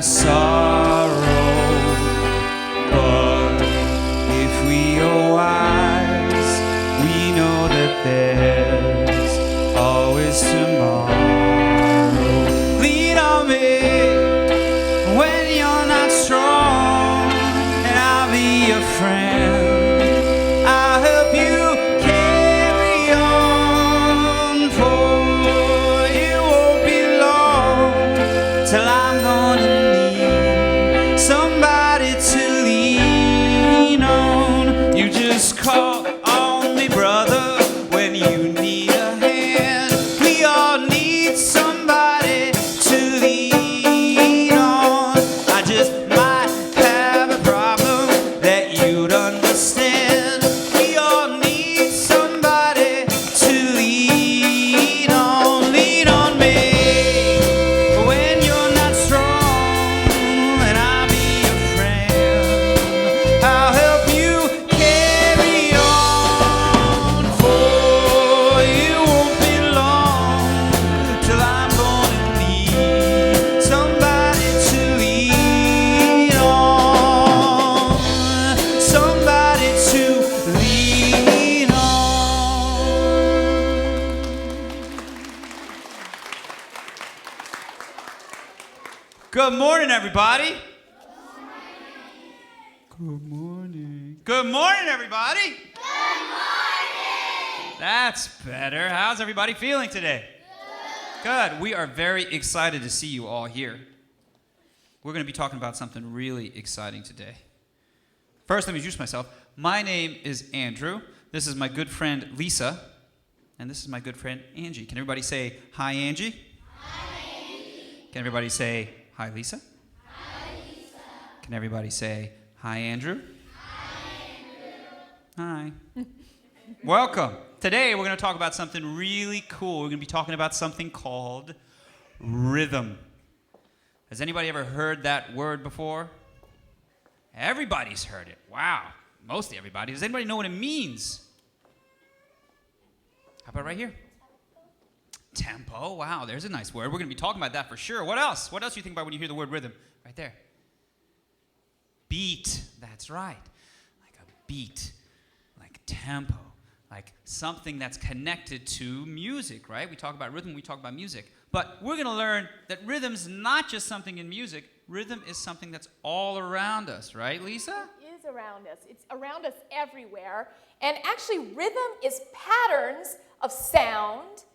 sorrow. But if we are wise, we know that there's always tomorrow. Lean on me when you're not strong, and I'll be your friend. I'll help you carry on, for it won't be long till I'm gonna need somebody to lean on. You just call on me, brother, when you need a hand. We all need somebody to lean on. I just might have a problem that you'd understand. We all need somebody to lean on. Lean on me when you're not strong, and I'll be your friend. I'll help you carry on, for it won't be long till I'm gonna need somebody to lean on. Somebody to lean on. Good morning, everybody. Good morning. Good morning, everybody. Good morning. That's better. How's everybody feeling today? Good. We are very excited to see you all here. We're going to be talking about something really exciting today. First, let me introduce myself. My name is Andrew. This is my good friend Lisa. And this is my good friend Angie. Can everybody say hi, Angie? Hi, Angie. Can everybody say hi, Lisa? Hi, Lisa. Can everybody say hi, Andrew? Hi. Welcome. Today we're going to talk about something really cool. We're going to be talking about something called rhythm. Has anybody ever heard that word before? Everybody's heard it. Wow. Mostly everybody. Does anybody know what it means? How about right here? Tempo. Wow, there's a nice word. We're going to be talking about that for sure. What else? What else do you think about when you hear the word rhythm? Right there. Beat. That's right. Like a beat. Like tempo. Like something that's connected to music, right? We talk about rhythm, we talk about music. But we're going to learn that rhythm's not just something in music. Rhythm is something that's all around us, right, Lisa? It is around us. It's around us everywhere. And actually, rhythm is patterns of sound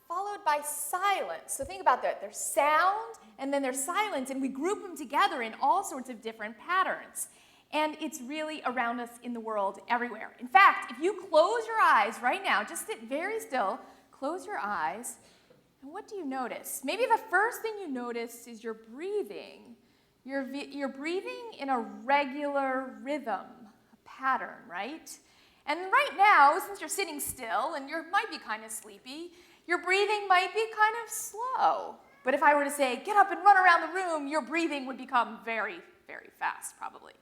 followed by silence. So think about that. There's sound, and then there's silence, and we group them together in all sorts of different patterns. And it's really around us in the world everywhere. In fact, if you close your eyes right now, just sit very still, close your eyes, and what do you notice? Maybe the first thing you notice is your breathing. You're breathing in a regular rhythm, a pattern, right? And right now, since you're sitting still and you might be kind of sleepy, your breathing might be kind of slow. But if I were to say, get up and run around the room, your breathing would become very, very fast, probably.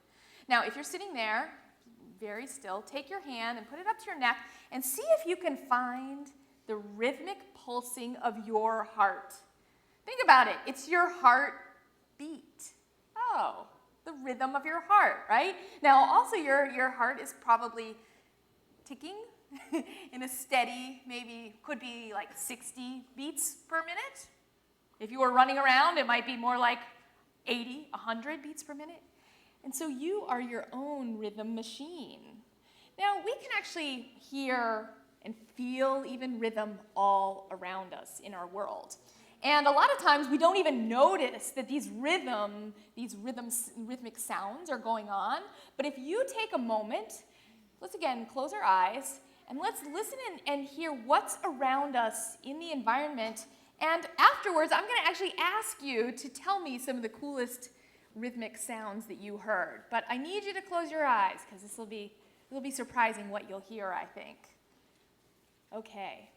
Now, if you're sitting there, very still, take your hand and put it up to your neck and see if you can find the rhythmic pulsing of your heart. Think about it. It's your heartbeat. Oh, the rhythm of your heart, right? Now, also your heart is probably ticking in a steady, maybe could be like 60 beats per minute. If you were running around, it might be more like 80, 100 beats per minute. And so you are your own rhythm machine. Now, we can actually hear and feel even rhythm all around us in our world. And a lot of times we don't even notice that these rhythmic sounds are going on. But if you take a moment, let's again close our eyes, and let's listen and hear what's around us in the environment. And afterwards, I'm going to actually ask you to tell me some of the coolest rhythmic sounds that you heard. But I need you to close your eyes, because it'll be surprising what you'll hear, I think. Okay.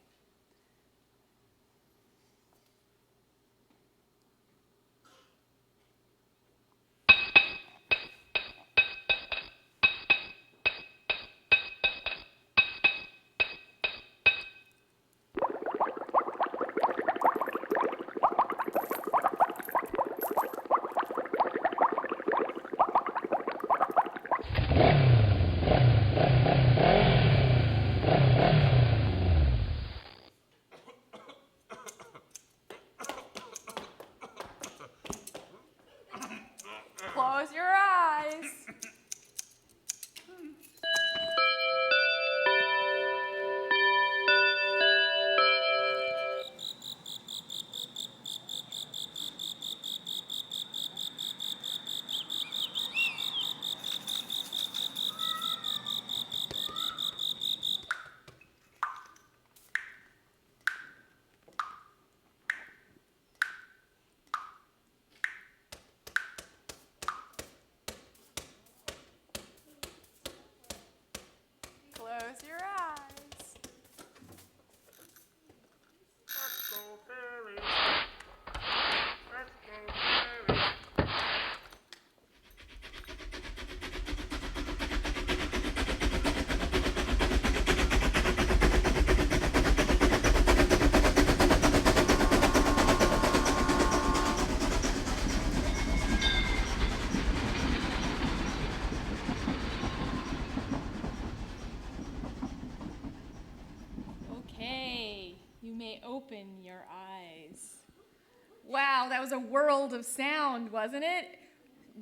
may open your eyes. Wow, that was a world of sound, wasn't it?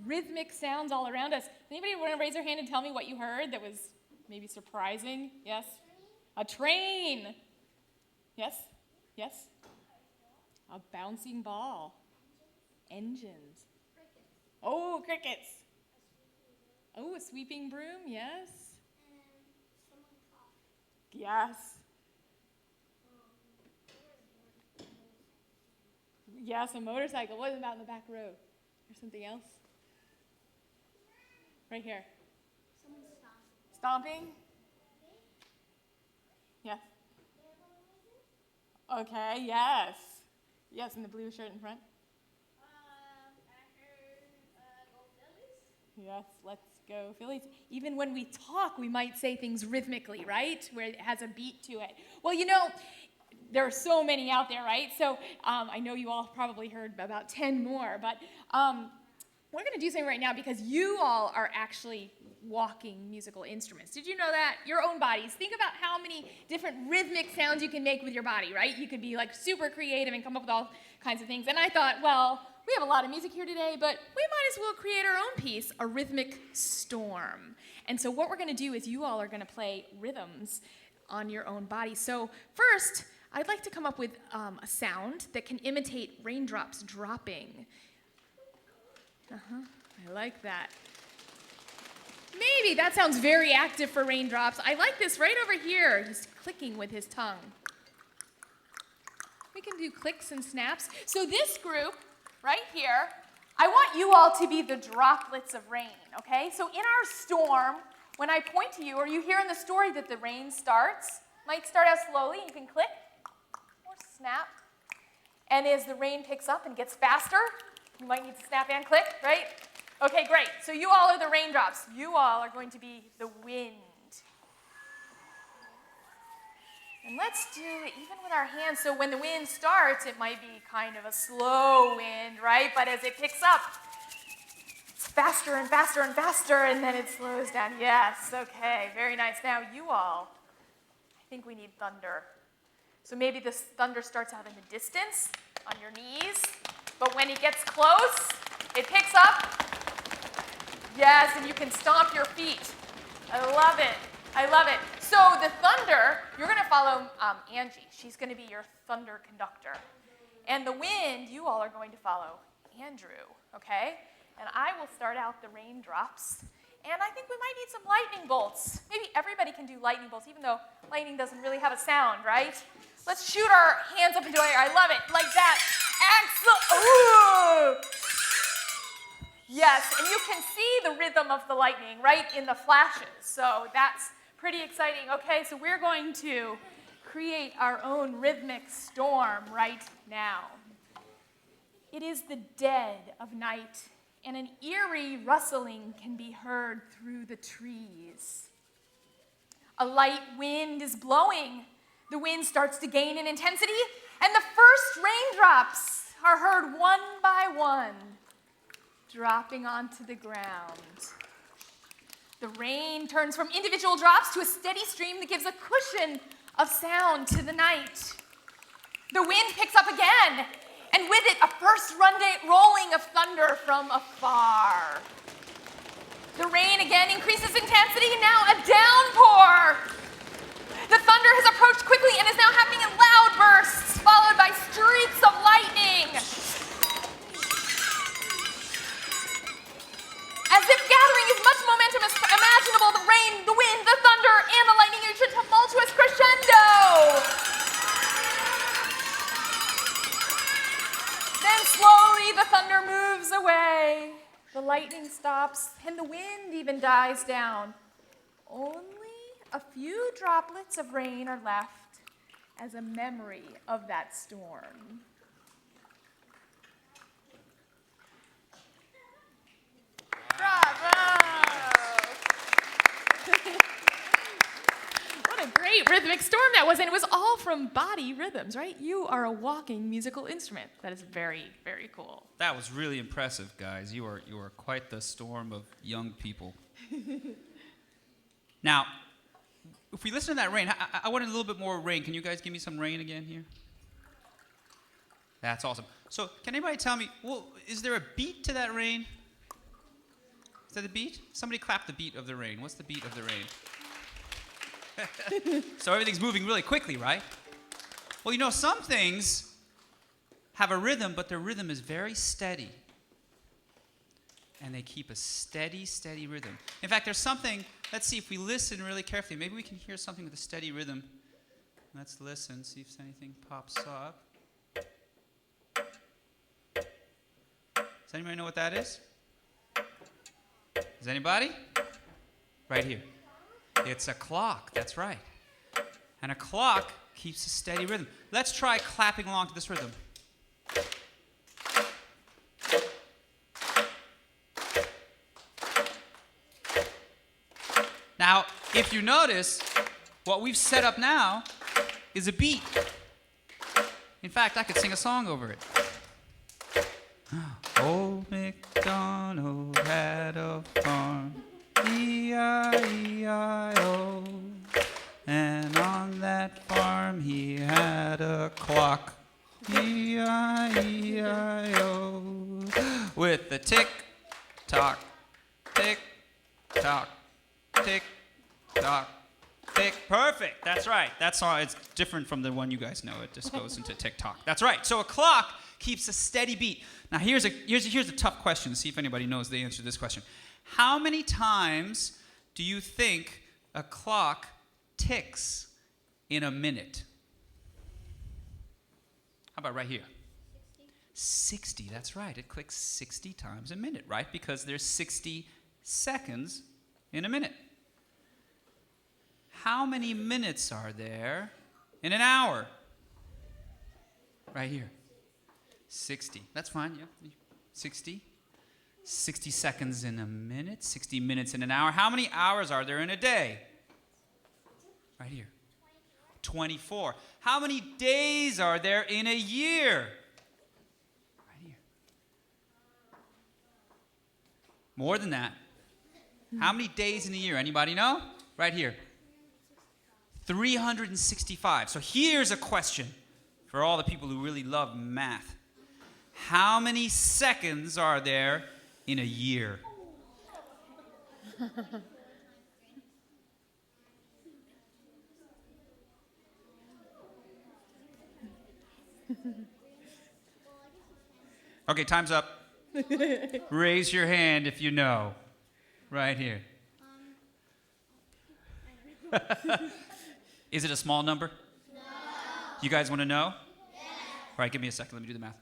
Rhythmic sounds all around us. Anybody want to raise their hand and tell me what you heard that was maybe surprising? Yes? A train. Yes? Yes? A bouncing ball. Engines. Oh, crickets. Oh, a sweeping broom. Yes? Yes. Yes, a motorcycle. What about in the back row? There's something else? Right here. Someone stomping. Stomping? Yes. Okay, yes. Yes, in the blue shirt in front. I heard go Phillies. Yes, let's go Phillies. Even when we talk, we might say things rhythmically, right? Where it has a beat to it. Well, you know, there are so many out there, right? So I know you all probably heard about 10 more, but we're going to do something right now because you all are actually walking musical instruments. Did you know that? Your own bodies. Think about how many different rhythmic sounds you can make with your body, right? You could be like super creative and come up with all kinds of things. And I thought, well, we have a lot of music here today, but we might as well create our own piece, a rhythmic storm. And so what we're going to do is you all are going to play rhythms on your own body. So first, I'd like to come up with a sound that can imitate raindrops dropping. I like that. Maybe that sounds very active for raindrops. I like this right over here. He's clicking with his tongue. We can do clicks and snaps. So this group right here, I want you all to be the droplets of rain, okay? So in our storm, when I point to you, or you hear in the story that the rain starts, might start out slowly, you can click or snap. And as the rain picks up and gets faster, you might need to snap and click, right? Okay, great. So you all are the raindrops. You all are going to be the wind. And let's do it even with our hands. So when the wind starts, it might be kind of a slow wind, right? But as it picks up, it's faster and faster and faster, and then it slows down. Yes, okay, very nice. Now you all, I think we need thunder. So maybe this thunder starts out in the distance, on your knees, but when it gets close, it picks up. Yes, and you can stomp your feet. I love it. I love it. So the thunder, you're going to follow Angie. She's going to be your thunder conductor. And the wind, you all are going to follow Andrew, okay? And I will start out the raindrops. And I think we might need some lightning bolts. Maybe everybody can do lightning bolts, even though lightning doesn't really have a sound, right? Let's shoot our hands up into the air. I love it. Like that. Excellent. Ooh. Yes, and you can see the rhythm of the lightning right in the flashes. So that's pretty exciting. Okay, so we're going to create our own rhythmic storm right now. It is the dead of night, and an eerie rustling can be heard through the trees. A light wind is blowing. The wind starts to gain in intensity, and the first raindrops are heard one by one, dropping onto the ground. The rain turns from individual drops to a steady stream that gives a cushion of sound to the night. The wind picks up again, and with it, a first rolling of thunder from afar. The rain again increases intensity, now a downpour. The thunder has approached quickly and is now happening in loud bursts, followed by streaks of lightning. As if gathering as much momentum as imaginable, the rain, the wind, the thunder, and the lightning reach a tumultuous crescendo. Then slowly the thunder moves away, the lightning stops, and the wind even dies down. Only a few droplets of rain are left as a memory of that storm. Bravo! What a great rhythmic storm that was, and it was all from body rhythms, right? You are a walking musical instrument. That is very, very cool. That was really impressive, guys. You are quite the storm of young people. Now, if we listen to that rain, I wanted a little bit more rain. Can you guys give me some rain again here? That's awesome. So can anybody tell me, well, is there a beat to that rain? Is that the beat? Somebody clap the beat of the rain. What's the beat of the rain? So everything's moving really quickly, right? Well, you know, some things have a rhythm, but their rhythm is very steady. And they keep a steady, steady rhythm. In fact, there's something, let's see if we listen really carefully. Maybe we can hear something with a steady rhythm. Let's listen, see if anything pops up. Does anybody know what that is? Does anybody? Right here. It's a clock, that's right. And a clock keeps a steady rhythm. Let's try clapping along to this rhythm. Now, if you notice, what we've set up now is a beat. In fact, I could sing a song over it. Old MacDonald had a farm, E-I-E-I-O. And on that farm he had a clock, E-I-E-I-O. With the tick-tock, tick-tock, tick-tock, tick. Perfect, that's right. That's all. It's different from the one you guys know. It just goes into tick-tock. That's right. So a clock keeps a steady beat. Now here's a tough question. See if anybody knows the answer to this question. How many times do you think a clock ticks in a minute? How about right here? 60, that's right. It clicks 60 times a minute, right? Because there's 60 seconds in a minute. How many minutes are there in an hour? Right here. 60. That's fine, yeah. 60. 60 seconds in a minute, 60 minutes in an hour. How many hours are there in a day? Right here. 24. How many days are there in a year? Right here. More than that. How many days in a year? Anybody know? Right here. 365. So here's a question for all the people who really love math. How many seconds are there in a year? Okay, time's up. Raise your hand if you know. Right here. Is it a small number? No. You guys want to know? Yes. All right, give me a second. Let me do the math.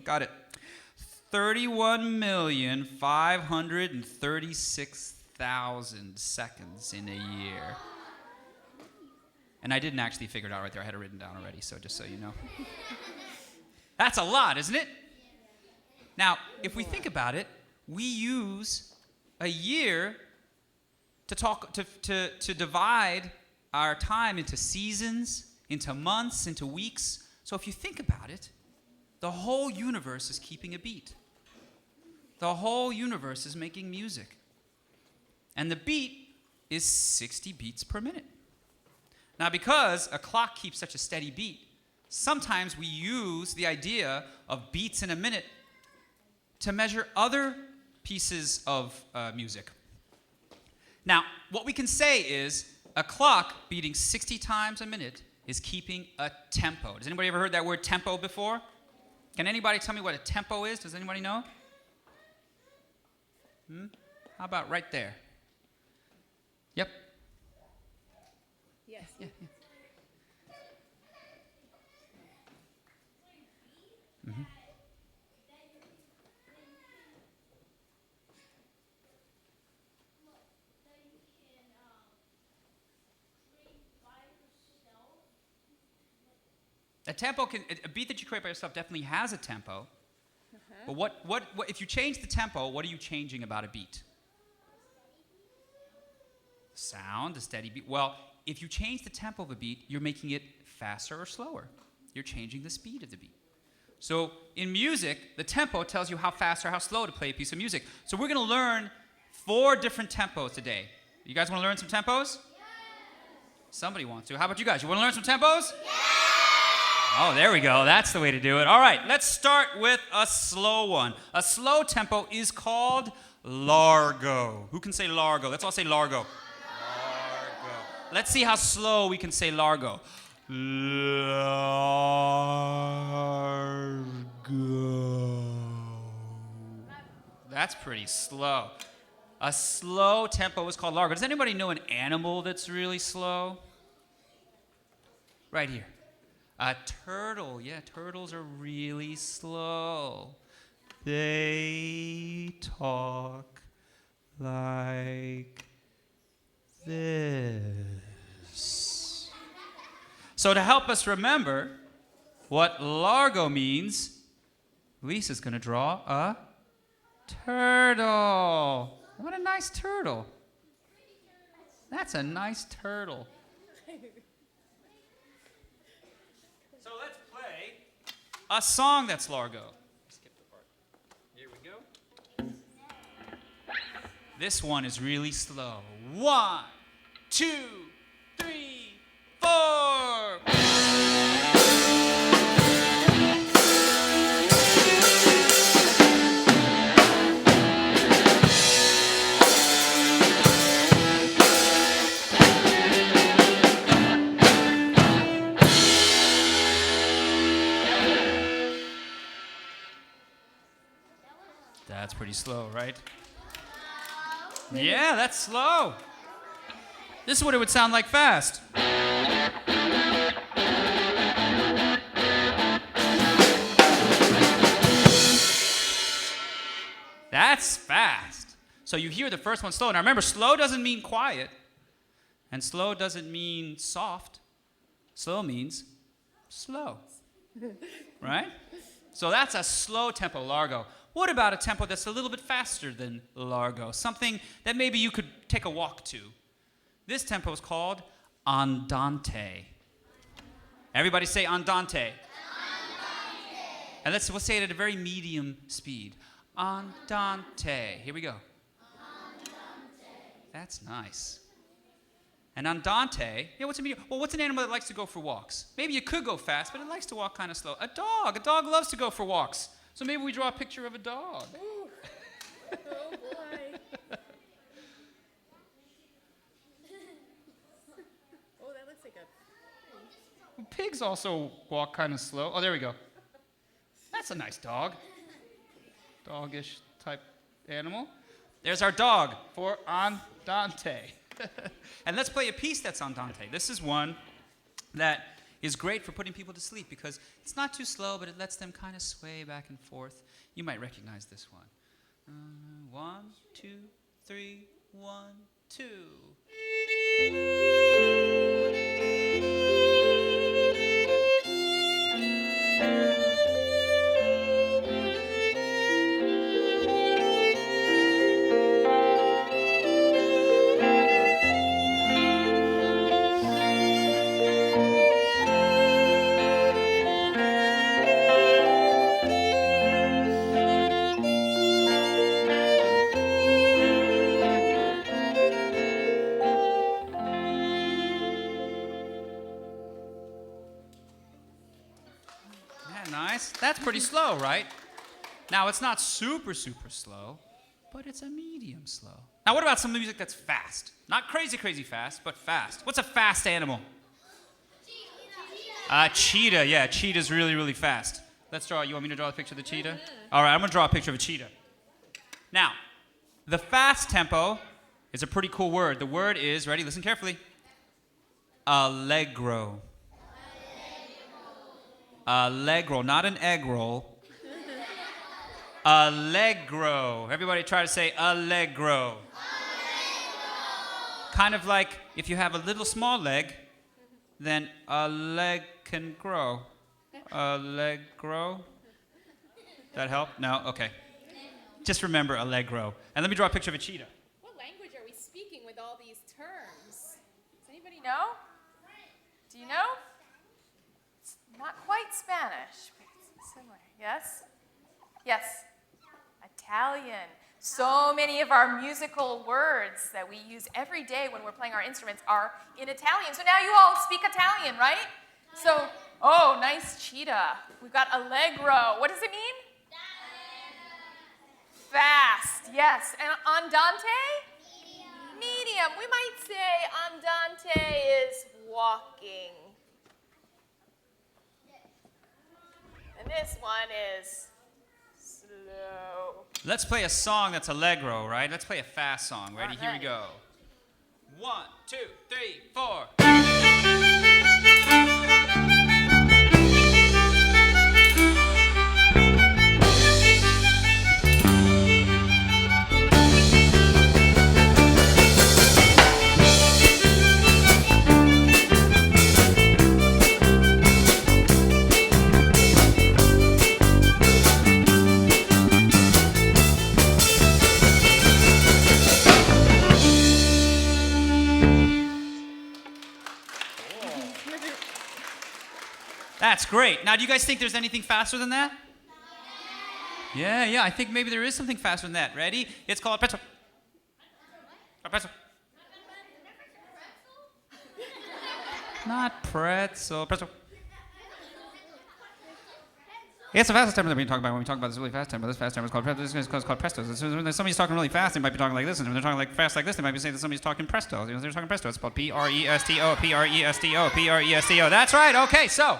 Got it. 31,536,000 seconds in a year. And I didn't actually figure it out right there. I had it written down already, so just so you know. That's a lot, isn't it? Now, if we think about it, we use a year to divide our time into seasons, into months, into weeks. So if you think about it, the whole universe is keeping a beat. The whole universe is making music. And the beat is 60 beats per minute. Now, because a clock keeps such a steady beat, sometimes we use the idea of beats in a minute to measure other pieces of music. Now, what we can say is a clock beating 60 times a minute is keeping a tempo. Has anybody ever heard that word tempo before? Can anybody tell me what a tempo is? Does anybody know? How about right there? Yep. Yes. Yeah. Mm-hmm. A tempo a beat that you create by yourself definitely has a tempo. But what if you change the tempo, what are you changing about a beat? Sound, a steady beat. Well, if you change the tempo of a beat, you're making it faster or slower. You're changing the speed of the beat. So in music, the tempo tells you how fast or how slow to play a piece of music. So we're going to learn 4 different tempos today. You guys want to learn some tempos? Somebody wants to. How about you guys? You want to learn some tempos? Yeah! Oh, there we go. That's the way to do it. All right, let's start with a slow one. A slow tempo is called largo. Who can say largo? Let's all say largo. Largo. Let's see how slow we can say largo. Largo. That's pretty slow. A slow tempo is called largo. Does anybody know an animal that's really slow? Right here. A turtle. Yeah, turtles are really slow. They talk like this. So to help us remember what largo means, Lisa's going to draw a turtle. What a nice turtle. That's a nice turtle. So let's play a song that's largo. Skip the part. Here we go. This one is really slow. 1, 2, 3, 4. That's pretty slow, right? Yeah, that's slow. This is what it would sound like fast. That's fast. So you hear the first one slow. Now remember, slow doesn't mean quiet, and slow doesn't mean soft. Slow means slow, right? So that's a slow tempo, largo. What about a tempo that's a little bit faster than largo? Something that maybe you could take a walk to. This tempo is called andante. Everybody say andante. Andante. And let's say it at a very medium speed. Andante. Here we go. Andante. That's nice. And andante, yeah, what's an animal that likes to go for walks? Maybe you could go fast, but it likes to walk kind of slow. A dog. A dog loves to go for walks. So maybe we draw a picture of a dog. Ooh. Oh, boy. Oh, that looks like a pig. Pigs also walk kind of slow. Oh, there we go. That's a nice dog. Doggish type animal. There's our dog for andante. And let's play a piece that's andante. This is one that is great for putting people to sleep because it's not too slow, but it lets them kind of sway back and forth. You might recognize this one. 1, 2, 3, 1, 2. That's pretty slow, right? Now, it's not super, super slow, but it's a medium slow. Now, what about some music that's fast? Not crazy, crazy fast, but fast. What's a fast animal? Cheetah. Yeah, cheetah's really, really fast. Let's draw. You want me to draw a picture of the cheetah? All right, I'm going to draw a picture of a cheetah. Now, the fast tempo is a pretty cool word. The word is, ready, listen carefully, allegro. Allegro, not an egg roll. Allegro. Everybody try to say allegro. Allegro. Kind of like if you have a little small leg, then a leg can grow. Allegro. That help? No? Okay. Just remember allegro. And let me draw a picture of a cheetah. What language are we speaking with all these terms? Does anybody know? Do you know? It's not quite Spanish, but it's similar. Yes? Yes. Italian. So many of our musical words that we use every day when we're playing our instruments are in Italian. So now you all speak Italian, right? So, oh, nice cheetah. We've got allegro. What does it mean? Fast, yes. And andante? Medium. We might say andante is walking. And this one is slow. Let's play a song that's allegro, right? Let's play a fast song. Ready? Here we Alright. go. 1, 2, 3, 4. That's great. Now, do you guys think there's anything faster than that? Yeah, I think maybe there is something faster than that. Ready? It's called pretzel. Pretzel. Not pretzel. Pretzel. It's the fastest tempo that we talk about when we talk about this really fast tempo. This fast tempo is called presto. This is called presto. So when somebody's talking really fast, they might be talking like this. And when they're talking like fast like this, they might be saying that somebody's talking presto. You know, they're talking presto. It's called P-R-E-S-T-O, P-R-E-S-T-O, P-R-E-S-T-O. That's right. Okay, so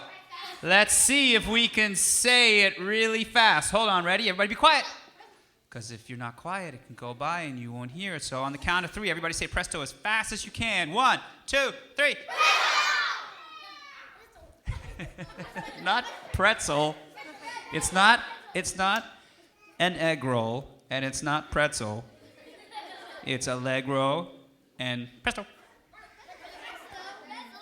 let's see if we can say it really fast. Hold on, ready? Everybody be quiet. Because if you're not quiet, it can go by and you won't hear it. So on the count of 3, everybody say presto as fast as you can. 1, 2, 3. Not pretzel. It's not an egg roll, and it's not pretzel. It's allegro and presto.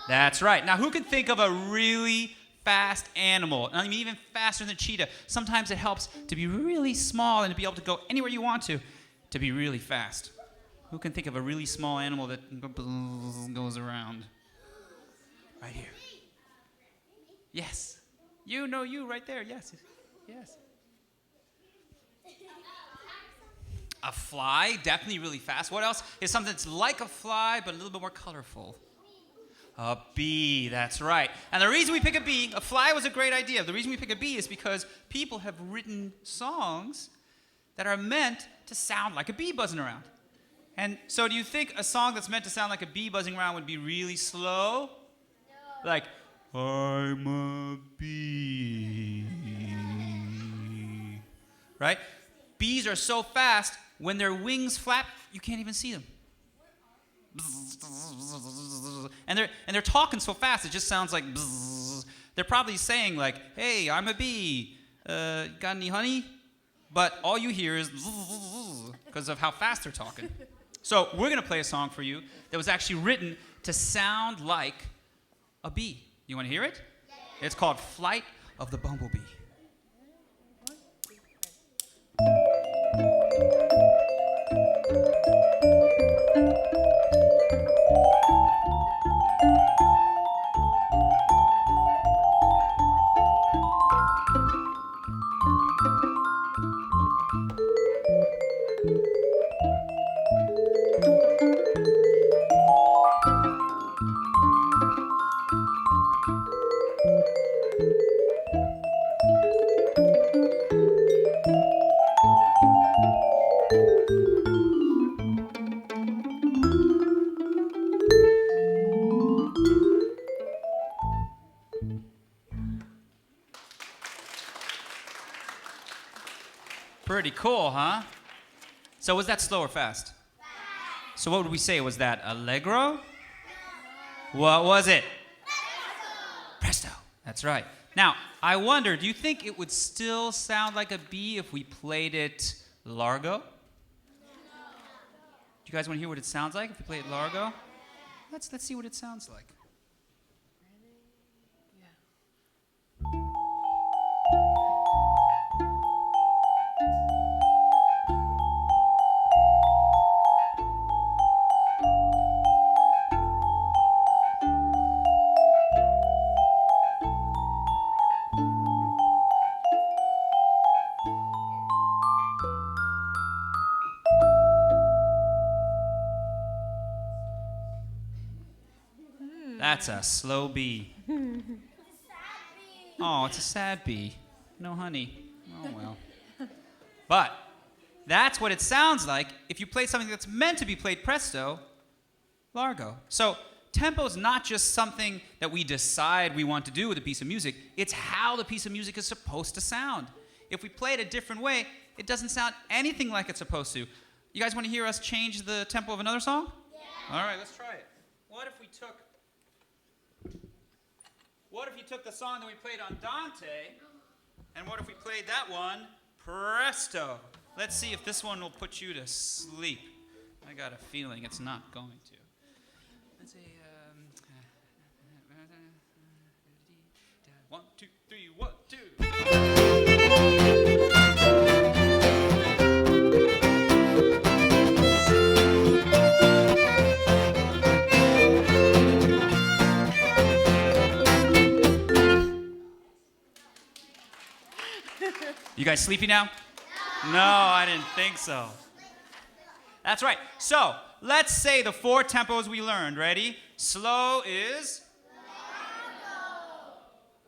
That's right. Now, who can think of a really fast animal? I mean, even faster than a cheetah. Sometimes it helps to be really small and to be able to go anywhere you want to be really fast. Who can think of a really small animal that goes around? Right here. Yes. You know you right there. Yes. Yes. A fly, definitely really fast. What else is something that's like a fly but a little bit more colorful? A bee, that's right. And the reason we pick a bee, a fly was a great idea. The reason we pick a bee is because people have written songs that are meant to sound like a bee buzzing around. And so do you think a song that's meant to sound like a bee buzzing around would be really slow? No. Like, I'm a bee. Right? Bees are so fast, when their wings flap, you can't even see them. And they're talking so fast, it just sounds like bzzz. They're probably saying like, hey, I'm a bee. Got any honey? But all you hear is because of how fast they're talking. So we're going to play a song for you that was actually written to sound like a bee. You want to hear it? Yeah. It's called Flight of the Bumblebee. Pretty cool, huh? So was that slow or fast? Fast. So what would we say? Was that allegro? No. What was it? Presto. Presto. That's right. Now, I wonder, do you think it would still sound like a bee if we played it largo? No. Do you guys want to hear what it sounds like if we play it largo? Let's see what it sounds like. That's a slow B. Oh, it's a sad B. No honey. Oh, well. But that's what it sounds like if you play something that's meant to be played presto, largo. So tempo is not just something that we decide we want to do with a piece of music. It's how the piece of music is supposed to sound. If we play it a different way, it doesn't sound anything like it's supposed to. You guys want to hear us change the tempo of another song? Yeah. All right, let's try it. What if you took the song that we played on Dante, and what if we played that one presto? Let's see if this one will put you to sleep. I got a feeling it's not going to. Let's see. 1, 2, 3, 1, 2. You guys sleepy now? No, I didn't think so. That's right. So, let's say the 4 tempos we learned. Ready? Slow is?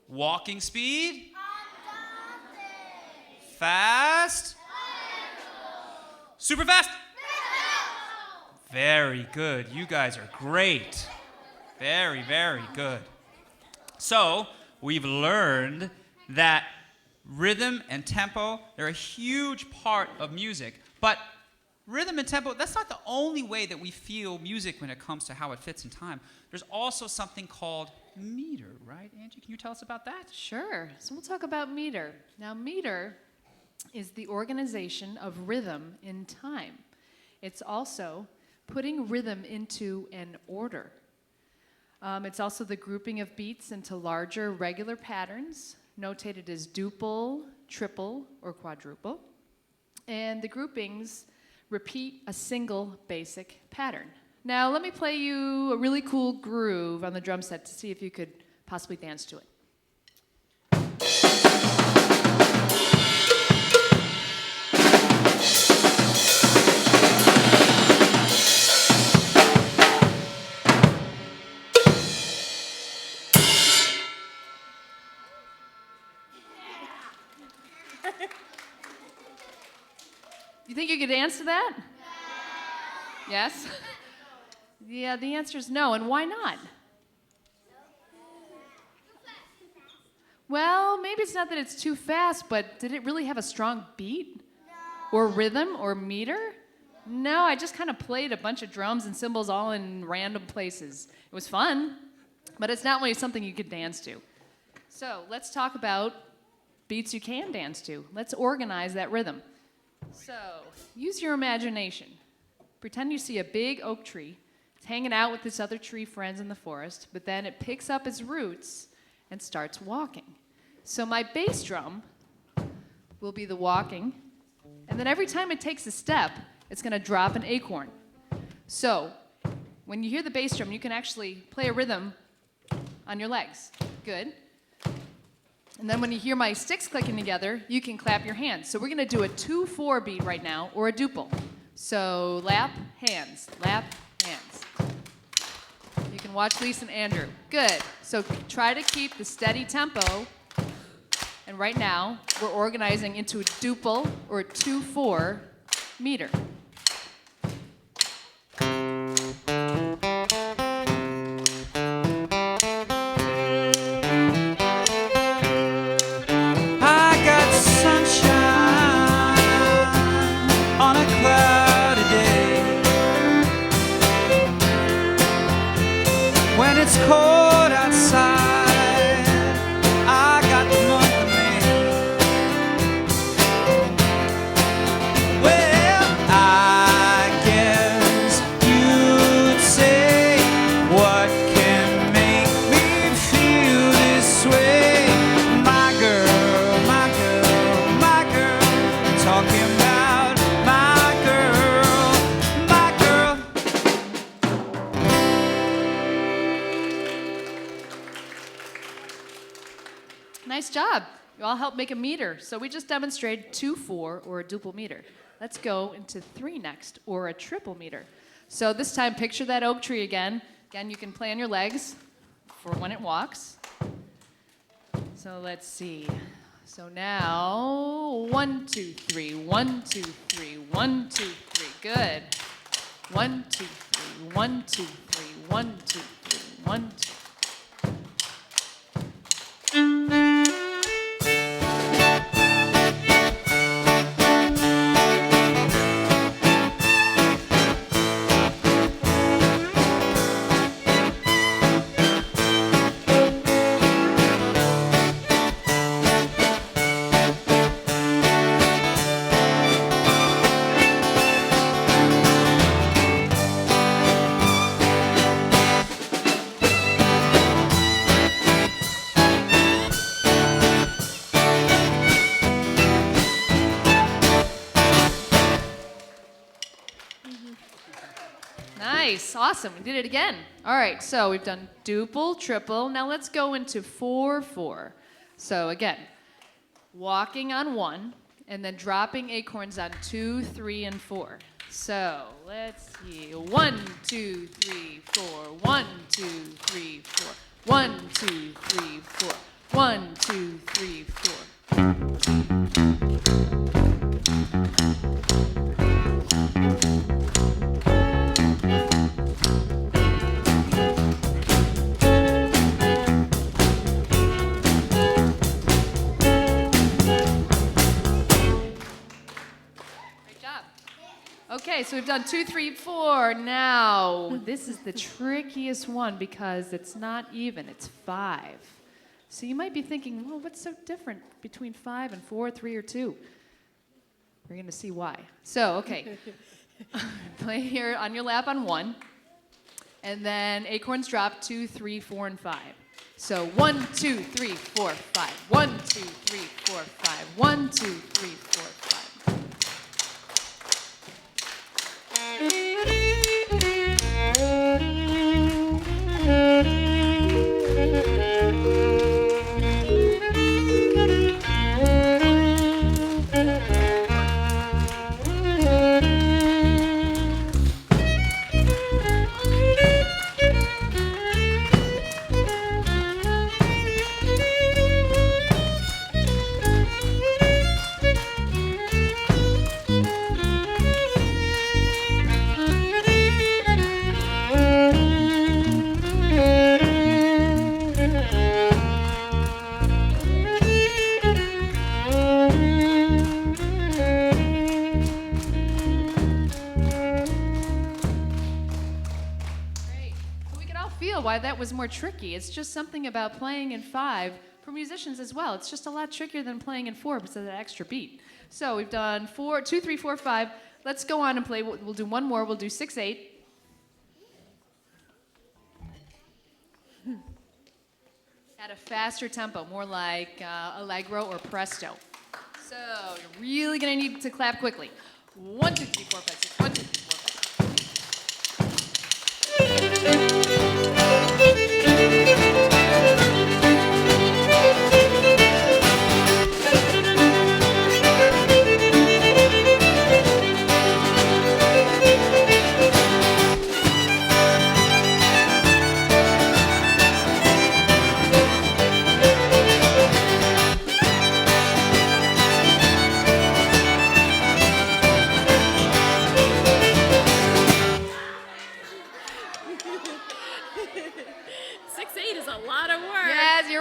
Walking speed? Fast? Super fast? Very good. You guys are great. Very, very good. So, we've learned that rhythm and tempo, they're a huge part of music. But rhythm and tempo, that's not the only way that we feel music when it comes to how it fits in time. There's also something called meter, right? Angie, can you tell us about that? Sure. So we'll talk about meter. Now, meter is the organization of rhythm in time. It's also putting rhythm into an order. It's also the grouping of beats into larger regular patterns, notated as duple, triple, or quadruple. And the groupings repeat a single basic pattern. Now, let me play you a really cool groove on the drum set to see if you could possibly dance to it. You think you could dance to that? Yes? Yeah, the answer is no. And why not? Well, maybe it's not that it's too fast, but did it really have a strong beat? Or rhythm or meter? No, I just kind of played a bunch of drums and cymbals all in random places. It was fun, but it's not really something you could dance to. So let's talk about beats you can dance to. Let's organize that rhythm. So, use your imagination. Pretend you see a big oak tree. It's hanging out with its other tree friends in the forest, but then it picks up its roots and starts walking. So my bass drum will be the walking, and then every time it takes a step, it's going to drop an acorn. So, when you hear the bass drum, you can actually play a rhythm on your legs. Good. And then when you hear my sticks clicking together, you can clap your hands. So we're going to do a 2-4 beat right now, or a duple. So lap, hands, lap, hands. You can watch Lisa and Andrew. Good. So try to keep the steady tempo. And right now, we're organizing into a duple, or a 2-4 meter. It's cold outside. I got the month of May. Well, I guess you'd say, what can make me feel this way? My girl, my girl, my girl, talking about my girl, my girl. Nice job. You all helped make a meter. So we just demonstrated 2-4 or a duple meter. Let's go into 3 next, or a triple meter. So this time, picture that oak tree again. Again, you can play on your legs. for when it walks. So let's see. So now 1, 2, 3, 1, 2, 3, 1, 2, 3. Good. 1, 2, 3, 1, 2, 3, 1, 2, 3, 1, 2. Nice, awesome. We did it again. All right, so we've done duple, triple. Now let's go into 4/4. So again, walking on 1, and then dropping acorns on 2, 3, and 4. So let's see. 1, 2, 3, 4. 1, 2, 3, 4. 1, 2, 3, 4. 1, 2, 3, 4. Okay, so we've done 2, 3, 4. Now, this is the trickiest one because it's not even, it's 5. So you might be thinking, well, what's so different between 5 and 4, 3, or 2? We're going to see why. So, okay, play here on your lap on 1, and then acorns drop 2, 3, 4, and 5. So 1, 2, 3, 4, 5. 1, 2, 3, 4, 5. 1, 2, 3, 4, 5. Why that was more tricky. It's just something about playing in 5 for musicians as well. It's just a lot trickier than playing in 4 because of that extra beat. So we've done 4, 2, 3, 4, 5. Let's go on and play. We'll do one more. We'll do 6, 8. At a faster tempo, more like allegro or presto. So you're really going to need to clap quickly. 1, 2, 3, 4, 5, 6. 1, 2, 3, 4, 5.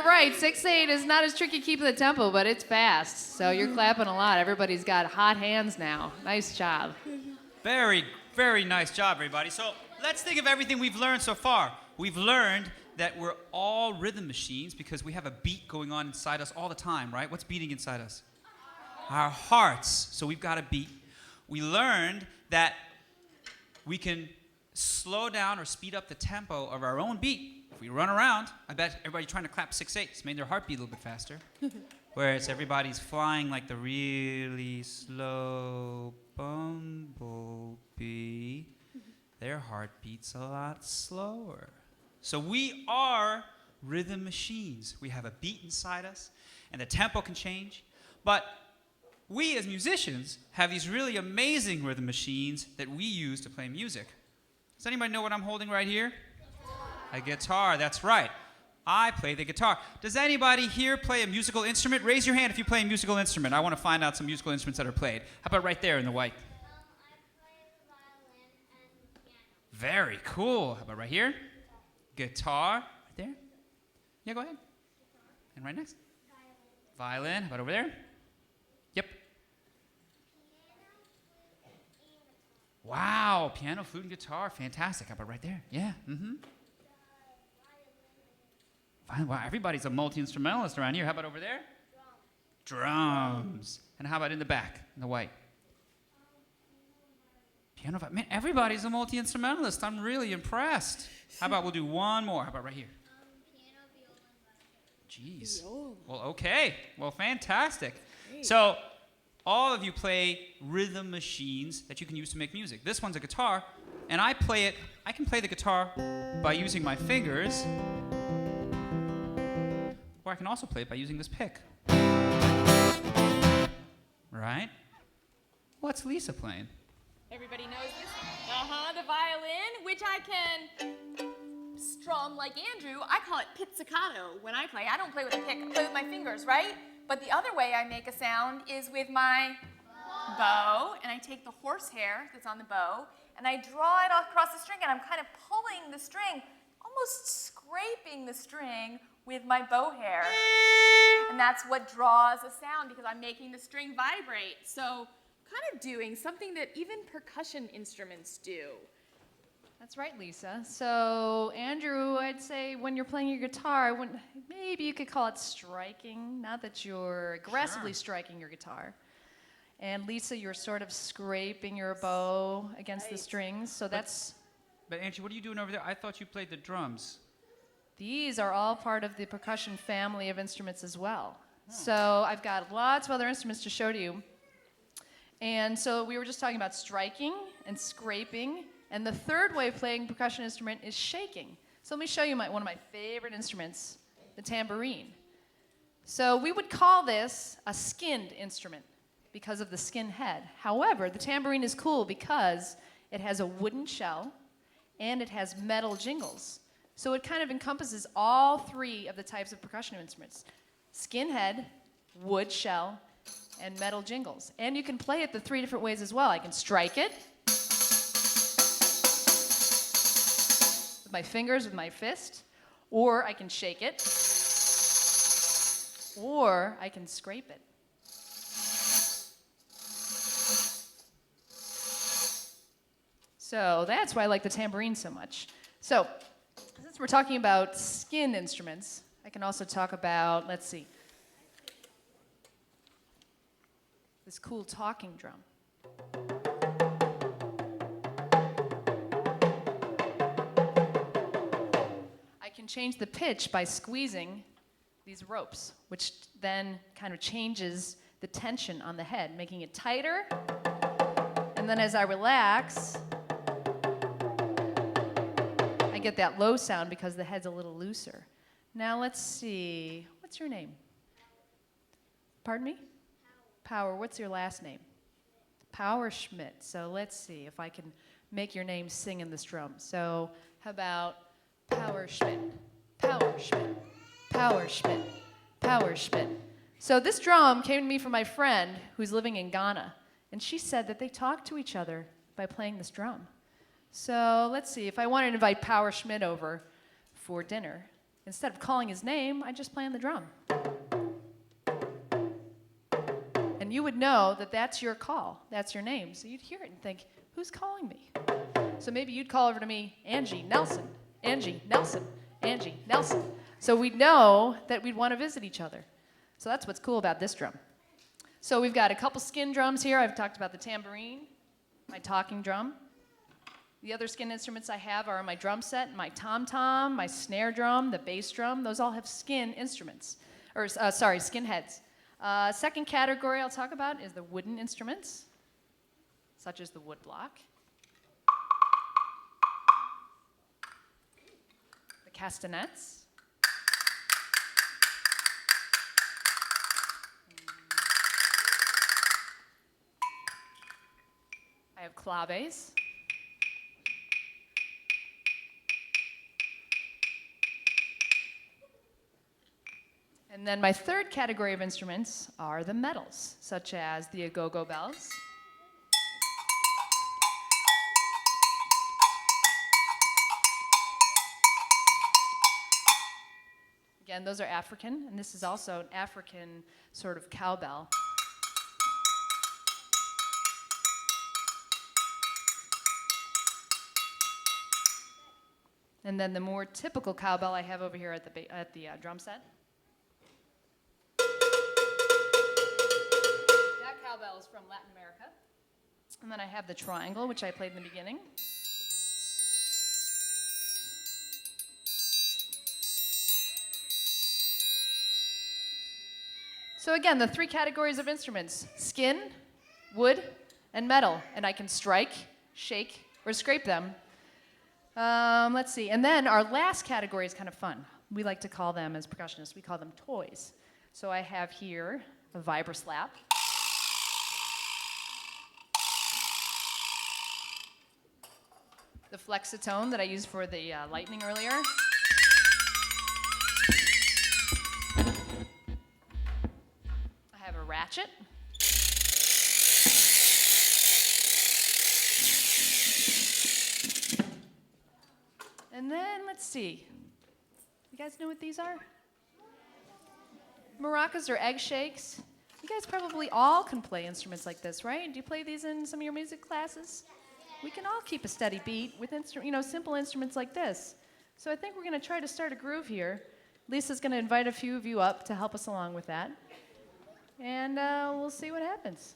Right, 6/8 is not as tricky keeping the tempo, but it's fast. So you're clapping a lot. Everybody's got hot hands now. Nice job. Very, very nice job, everybody. So let's think of everything we've learned so far. We've learned that we're all rhythm machines because we have a beat going on inside us all the time, right? What's beating inside us? Our hearts. So we've got a beat. We learned that we can slow down or speed up the tempo of our own beat. If we run around, I bet everybody trying to clap 6/8 it's made their heart beat a little bit faster. Whereas everybody's flying like the really slow bumblebee, their heart beats a lot slower. So we are rhythm machines. We have a beat inside us, and the tempo can change. But we as musicians have these really amazing rhythm machines that we use to play music. Does anybody know what I'm holding right here? A guitar, that's right. I play the guitar. Does anybody here play a musical instrument? Raise your hand if you play a musical instrument. I want to find out some musical instruments that are played. How about right there in the white? I play the violin and the piano. Very cool. How about right here? Guitar. Right there? Yeah, go ahead. And right next? Violin. How about over there? Yep. Wow. Piano, flute, and guitar. Fantastic. How about right there? Yeah. Mm-hmm. Wow, everybody's a multi-instrumentalist around here. How about over there? Drums. And how about in the back, in the white? Piano. Man, everybody's a multi-instrumentalist. I'm really impressed. How about we'll do one more? How about right here? Piano, violin, Jeez. Well, okay. Well, fantastic. So, all of you play rhythm machines that you can use to make music. This one's a guitar, and I can play the guitar by using my fingers, or I can also play it by using this pick. Right? What's Lisa playing? Everybody knows this? The violin, which I can strum like Andrew. I call it pizzicato when I play. I don't play with a pick, I play with my fingers, right? But the other way I make a sound is with my bow, and I take the horsehair that's on the bow, and I draw it across the string, and I'm kind of pulling the string, almost scraping the string with my bow hair. And that's what draws a sound, because I'm making the string vibrate. So kind of doing something that even percussion instruments do. That's right, Lisa. So, Andrew, I'd say when you're playing your guitar, maybe you could call it striking, not that you're aggressively striking your guitar. And Lisa, you're sort of scraping your bow against the strings, so that's... But Angie, what are you doing over there? I thought you played the drums. These are all part of the percussion family of instruments as well. So I've got lots of other instruments to show to you. And so we were just talking about striking and scraping. And the third way of playing a percussion instrument is shaking. So let me show you one of my favorite instruments, the tambourine. So we would call this a skinned instrument because of the skin head. However, the tambourine is cool because it has a wooden shell and it has metal jingles. So it kind of encompasses all three of the types of percussion instruments: skin head, wood shell, and metal jingles. And you can play it the three different ways as well. I can strike it with my fingers, with my fist, or I can shake it, or I can scrape it. So that's why I like the tambourine so much. So since we're talking about skin instruments, I can also talk about, let's see, this cool talking drum. I can change the pitch by squeezing these ropes, which then kind of changes the tension on the head, making it tighter. And then as I relax, I get that low sound because the head's a little looser. Now let's see, what's your name? Pardon me? Power. What's your last name? Power Schmidt. So let's see if I can make your name sing in this drum. So how about Power Schmidt, Power Schmidt, Power Schmidt, Power Schmidt. So this drum came to me from my friend who's living in Ghana, and she said that they talk to each other by playing this drum. So let's see, if I wanted to invite Power Schmidt over for dinner, instead of calling his name, I just play on the drum. And you would know that that's your call, that's your name. So you'd hear it and think, who's calling me? So maybe you'd call over to me, Angie Nelson, Angie Nelson, Angie Nelson. So we'd know that we'd want to visit each other. So that's what's cool about this drum. So we've got a couple skin drums here. I've talked about the tambourine, my talking drum. The other skin instruments I have are my drum set, my tom-tom, my snare drum, the bass drum. Those all have skin instruments, or skin heads. Second category I'll talk about is the wooden instruments, such as the wood block, the castanets, I have claves, And then my third category of instruments are the metals, such as the agogo bells. Again, those are African, and this is also an African sort of cowbell. And then the more typical cowbell I have over here at the drum set. That cowbell is from Latin America. And then I have the triangle, which I played in the beginning. So again, the three categories of instruments: skin, wood, and metal. And I can strike, shake, or scrape them. Let's see. And then our last category is kind of fun. We like to call them, as percussionists, we call them toys. So I have here a vibroslap. The flexitone that I used for the lightning earlier. I have a ratchet. And then, let's see. You guys know what these are? Maracas or egg shakes. You guys probably all can play instruments like this, right? Do you play these in some of your music classes? We can all keep a steady beat with simple instruments like this. So I think we're going to try to start a groove here. Lisa's going to invite a few of you up to help us along with that. And we'll see what happens.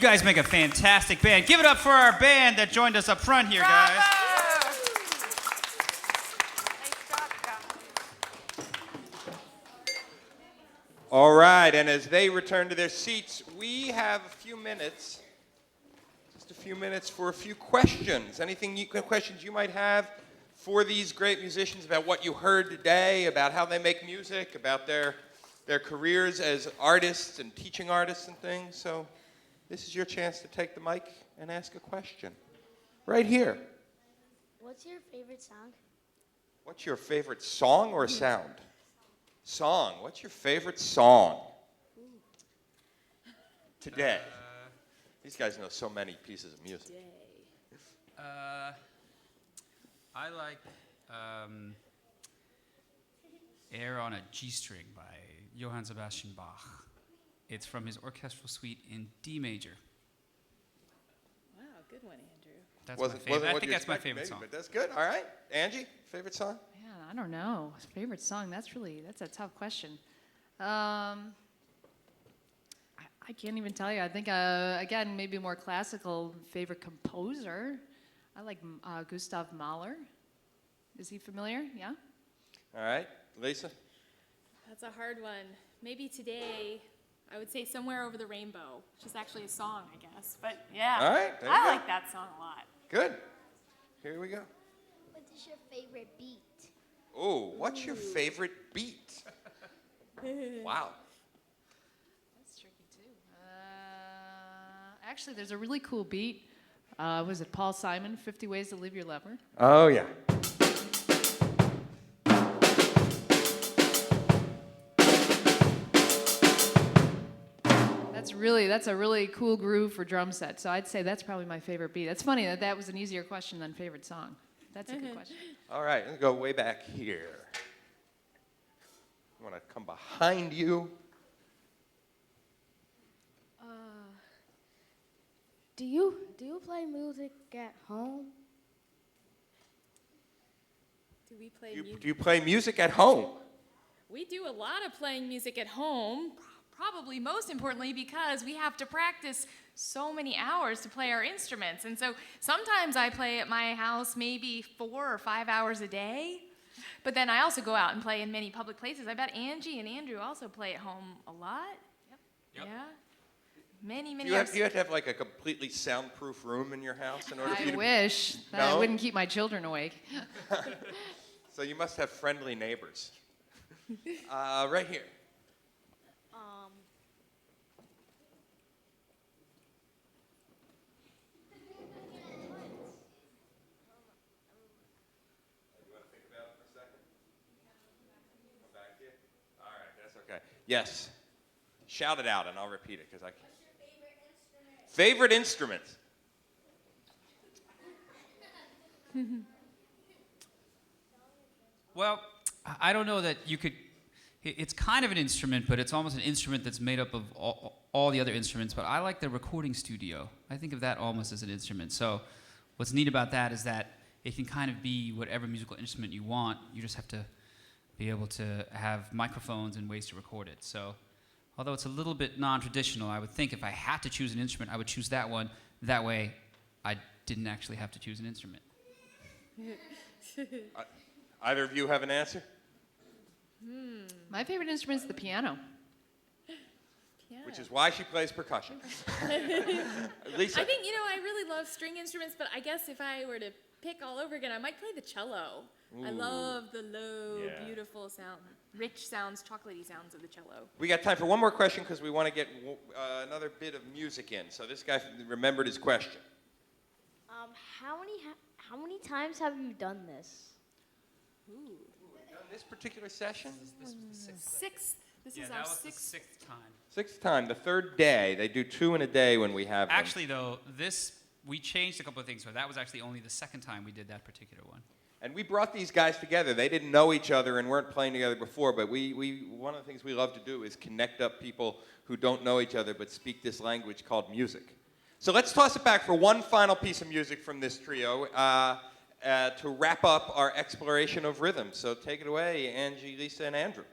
guys make a fantastic band. Give it up for our band that joined us up front here, guys. All right, and as they return to their seats, we have a few minutes, just a few minutes for a few questions. Questions you might have for these great musicians about what you heard today, about how they make music, about their careers as artists and teaching artists and things. So this is your chance to take the mic and ask a question. Right here. What's your favorite song? What's your favorite song or sound? Song. What's your favorite song? Today. These guys know so many pieces of music. I like Air on a G-string by Johann Sebastian Bach. It's from his orchestral suite in D major. Wow, good one, Andrew. That's my favorite. I think that's my favorite song. But that's good. All right. Angie, favorite song? Yeah, I don't know. Favorite song? That's a tough question. I can't even tell you. I think again maybe more classical. Favorite composer? I like Gustav Mahler. Is he familiar? Yeah. All right. Lisa? That's a hard one. Maybe today, I would say Somewhere Over the Rainbow. It's just actually a song, I guess. But yeah, All right, there you I go. like that song a lot. Good. Here we go. What is your favorite beat? Oh, what's your favorite beat? Wow. That's tricky too. Actually, there's a really cool beat. Was it Paul Simon, 50 Ways to Leave Your Lover? Oh, yeah. That's a really cool groove for drum set. So I'd say that's probably my favorite beat. That's funny that was an easier question than favorite song. That's a good question. All right, let's go way back here. I want to come behind you. Do you play music at home? Do we play Do music? you play music at home? We do a lot of playing music at home, probably most importantly because we have to practice so many hours to play our instruments. And so sometimes I play at my house maybe 4 or 5 hours a day. But then I also go out and play in many public places. I bet Angie and Andrew also play at home a lot. Yep. Yeah. Many Do you hours. have to have like a completely soundproof room in your house in order for you I to... wish that No? wouldn't keep my children awake. So you must have friendly neighbors. Right here. Okay. Yes. Shout it out, and I'll repeat it because I can't. What's your favorite instrument? Favorite instruments? Well, I don't know that you could. It's kind of an instrument, but it's almost an instrument that's made up of all the other instruments. But I like the recording studio. I think of that almost as an instrument. So what's neat about that is that it can kind of be whatever musical instrument you want. You just have to be able to have microphones and ways to record it. So although it's a little bit non-traditional, I would think if I had to choose an instrument, I would choose that one. That way, I didn't actually have to choose an instrument. Either of you have an answer? My favorite instrument is the piano. Piano. Which is why she plays percussion. Lisa. I think, I really love string instruments, but I guess if I were to pick all over again, I might play the cello. I love the low, beautiful sound, rich sounds, chocolatey sounds of the cello. We got time for one more question because we want to get another bit of music in. So this guy remembered his question. How many times have you done this? This particular session? This was the Sixth. This is that our was the sixth. sixth time. Sixth time, the third day. They do 2 in a day when we have them. Actually, though, we changed a couple of things. So that was actually only the second time we did that particular one. And we brought these guys together. They didn't know each other and weren't playing together before, but one of the things we love to do is connect up people who don't know each other but speak this language called music. So let's toss it back for one final piece of music from this trio to wrap up our exploration of rhythm. So take it away, Angie, Lisa, and Andrew.